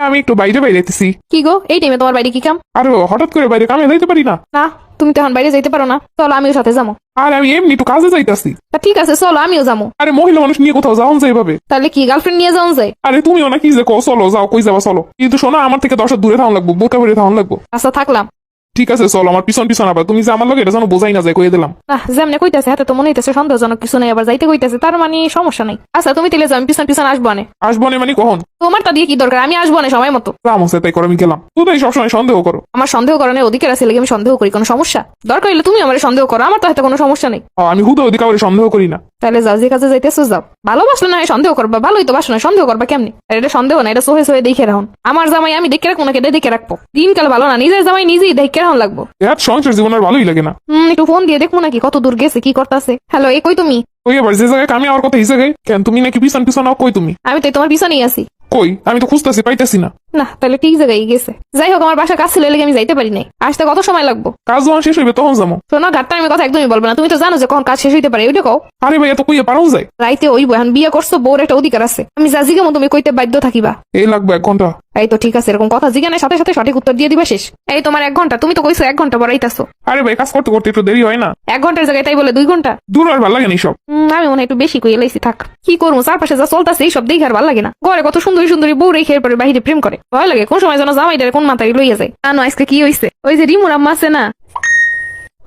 আমি একটু বাইরে বাইরেতেছি। কি গো, এই টাইমে তোমার বাইরে কি কাম? আর হঠাৎ করে বাইরে কামে যাইতে পারি না। না, তুমি তো এখন বাইরে যাইতে পারো না, চলো আমিও সাথে যাবো। আর আমি এমনি একটু কাজে যাইতাছি। তা ঠিক আছে, চলো আমিও যাবো। আরে মহিলা মানুষ নিয়ে কোথাও যাওন যায় এভাবে? তাহলে কি গার্লফ্রেন্ড নিয়ে যাওয়া যায়? আরে তুমিও না কি যে কো, চলো যাও, কই যাবা চলো। কিন্তু শোনো, আমার থেকে 10 হাত দূরে থাকুন লাগবো, বোরকা পরে থাকুন লাগবো। আচ্ছা থাকলাম। ঠিক আছে চলো, আমার পিছন পিছন আবার তুমি যে আমার লগে এটা যেন বোঝাই না যায়, কইয়ে দিলাম। যেমনে কইতেছে হাতে তো মনে হইতেছে সন্দেহজনক কিছু নেই, আবার যাইতে কইতেছে, তার মানে সমস্যা নাই। আচ্ছা তুমি তাহলে যাও, আমি পিছন পিছন আসবো না। আসবো না মানে কখন? তোমারটা দিয়ে কি দরকার, আমি আসবো না সময় মতো। রাম হচ্ছে তাই করে আমি গেলাম। তুই সবসময় সন্দেহ করো। আমার সন্দেহ করানোর অধিকার আছে, লেগে আমি সন্দেহ করি, কোনো সমস্যা? দরকার হলে তুমি আমার সন্দেহ করো, আমার তো হাতে কোনো সমস্যা নেই। আমি হুদা অধিকার সন্দেহ করি না। তাহলে যাও, যে কাজে যাইতেছো যাও। ভালোবাসলে না হয় সন্দেহ করবা, ভালোই তো বাসো না, সন্দেহ করবা কেমনি? আর এটা সন্দেহ না, এটা সোহে সোহে দেখে রাখুন। আমার জামাই আমি দেখে রাখবো না, কেটে দেখে রাখবো। দিনকাল ভালো না, নিজের জামাই নিজেই দেখে রাখুন লাগবো। সংসার জীবন আর ভালোই লাগে না। একটু ফোন দিয়ে দেখবো নাকি কত দূর গেছে, কি করতেছে। হ্যালো, এই কই তুমি? ওই এবার যে জায়গায় আমি আমার কথা এই জায়গায় কেন? তুমি নাকি পিছন পিছন কই তুমি? আমি তো তোমার পিছনেই আছি। কই? আমি তো খুঁজতেছি, পাইতেছি না। না, তাহলে ঠিক জায়গায় গেছে। যাই হোক, আমার বাসা কাজ ছিল, লেগে আমি যাইতে পারি নাই। আসতে কত সময় লাগবো? কাজ যখন শেষ হইবে তখন যাবো। শোনো, ঘাটটা আমি কথা একদমই বলবো না, তুমি তো জানো যে কখন কাজ শেষ হইতে পারে, ওইটা কও। আরে ভাই এত কইয়ে পারো যায়? রাইতে ওইব, এখন বিয়ে করছো, বউর একটা অধিকার আছে। আমি যা জিগামো তুমি কইতে বাধ্য থাকিবা। এই লাগবে 1 ঘন্টা। এই তো ঠিক আছে, এরকম কথা জিজ্ঞানের সাথে সাথে সঠিক উত্তর দিয়ে দিবা শেষ। এই তোমার 1 ঘন্টা, তুমি তো কইছো 1 ঘন্টা বড়াইতাছো। আরে ভাই কাজ করতে করতে একটু দেরি হয় না? 1 ঘন্টার জায়গায় তাই বলে 2 ঘন্টা? দূর আর ভালো লাগে না সব। আমি মনে হয় একটু বেশি কই এলাইছি, থাক। কি করবো, চারপাশে যা চলতেছে এইসব দেখে আর ভালো লাগে না। ঘরে কত সুন্দরী সুন্দরী বউ রেখে এরপরে বাহিরে প্রেম করে, ভয় লাগে কোন সময় যেন জামাইটারে কোন মাথায় লইয়া যায়। জানো আজকে কি হইছে? ওই যে রিমুর আম্মা আছে না,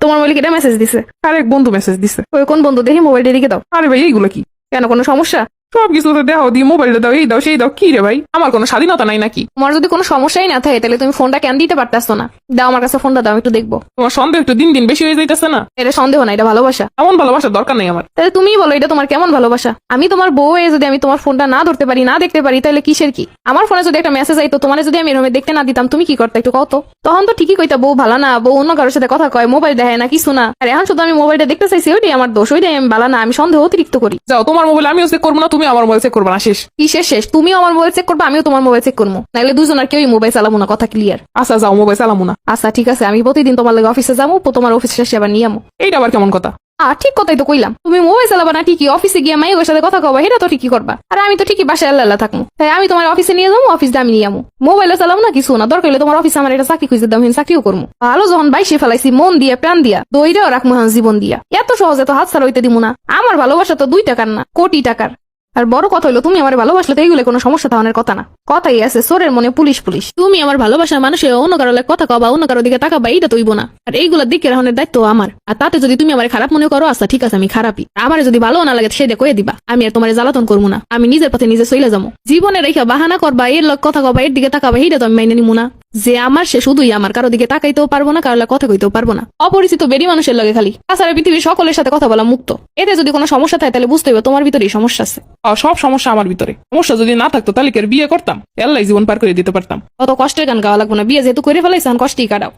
তোমার মোবাইলে কেটে মেসেজ দিছে। আরেক বন্ধু মেসেজ দিছে। ওই কোন বন্ধু, দেখি মোবাইলটা দিকে দাও। আরে ভাই এইগুলো কি? কেন, কোনো সমস্যা? সবকিছুতে দেও দিয়ে মোবাইলটা দাও, এই দাও সেই দাও, কি রে ভাই? আমার কোনো স্বাধীনতা নাই নাকি? তোমার যদি কোনো সমস্যাই না থাকে তাহলে তুমি ফোনটা কেন দিতে পারতেছো না? দাও আমার কাছে ফোনটা, দাও একটু দেখবো। তোমার সন্দেহ একটু দিন দিন বেশি হয়ে যাইতেছে না? এটা সন্দেহ না, এটা ভালোবাসা। এমন ভালোবাসার দরকার নেই আমার। তাহলে তুমিই বলো, এটা তোমার কেমন ভালোবাসা? আমি তোমার বউ হয়ে যদি আমি তোমার ফোনটা না ধরতে পারি, না দেখতে পারি, তাহলে কিসের কি? আমার ফোনে যদি একটা মেসেজ আইতো, তোমার যদি আমি এরমে দেখতে না দিতাম, তুমি কি করতে একটু কত? তখন তো ঠিকই কইতা বউ ভালো না, বউ অন্য কারোর সাথে কথা কয়, মোবাইল দেখায় না, কিছু না। আর এখন শুধু আমি মোবাইলটা দেখতে চাইছি, ওইটাই আমার দোষ, ওইটাই আমি ভালো না, আমি সন্দেহ অতিরিক্ত করি। যাও, তোমার মোবাইল আমিও চেক করবো না, তুমি আমার মোবাইল চেক করবে না, শেষ। কিসের শেষ? তুমিও আমার মোবাইল চেক করবে, আমিও তোমার মোবাইল চেক করবো, নাহলে দুজন আর কেউই মোবাইল চালাবো না, কথা ক্লিয়ার? আচ্ছা যাও, মোবাইল চালামু না। আচ্ছা ঠিক আছে, আমি প্রতিদিন তোমার লাগে অফিসে যাবো, তোমার অফিসে শেষে আবার নিয়ে আমো। এইটা আবার কেমন কথা? ঠিক কথাই তো কইলাম, তুমি মোবাইল চালাবা না ঠিকই, অফিসে গিয়ে মাইয়ের সাথে কথা কবা, এটা তো ঠিকই করবা। আর আমি তো ঠিকই বাসায় আল্লাহ থাকবো, তাই আমি তোমার অফিসে নিয়ে যাবো, অফিসে আমি নিয়ে আমো। মোবাইলে চালাবো না কিছু না, দরকার হলে তোমার অফিসে আমার এটা চাকরি খুঁজে দাম, চাকরিও করবো। ভালো যখন বাইশে ফেলাইছি, মন দিয়ে প্রাণ দিয়া, দইরেও রাখবো জীবন দিয়া। এত সহজে তো হাত ছাড়া হইতে দিব না। আমার ভালোবাসা তো 2 টাকার না, কোটি টাকার। আর বড় কথা হইলো, তুমি আমার ভালোবাসলে তো এইগুলো কোনো সমস্যা থাকার কথা না। কথাই আছে, চোরের মনে পুলিশ পুলিশ। তুমি আমার ভালোবাসার মানুষে অন্য কারো কথা কবা, অন্য কারো দিকে তাকাবা, এইটা তৈব না। আর এইগুলোর দিকে রাখনের দায়িত্ব আমার। আর তাতে যদি তুমি আমার খারাপ মনে করো, আচ্ছা ঠিক আছে, আমি খারাপই। আমার যদি ভালো না লাগে সেটা কয়ে দিবা, আমি আর তোমার জ্বালাতন করবো না। আমি নিজের পথে নিজে চলে যাবো। জীবনে রেখা বাহানা করবা, এর লোক কথা কবা, এর দিকে তাকাবা, এইটা তো আমি মাইনে নিবো না। যে আমার সে শুধুই আমার, কারো দিকে তাকাইতেও পারবো না, কারো কথা কইতেও পারবো না। অপরিচিত বেরি মানুষের লগে খালি। তাছাড়া পৃথিবীর সকলের সাথে কথা বলা মুক্ত। এতে যদি কোনো সমস্যা থাকে তাহলে বুঝতে হবে তোমার ভিতরেই সমস্যা আছে। সব সমস্যা আমার ভিতরে। সমস্যা যদি না থাকতো তাহলে কি আর বিয়ে করতাম? আল্লাহ জীবন পার করে দিতে পারতাম। অত কষ্টের গান গাওয়া লাগবো না, বিয়ে যেহেতু করে ফেলাইছে, কষ্টেই কাটাও।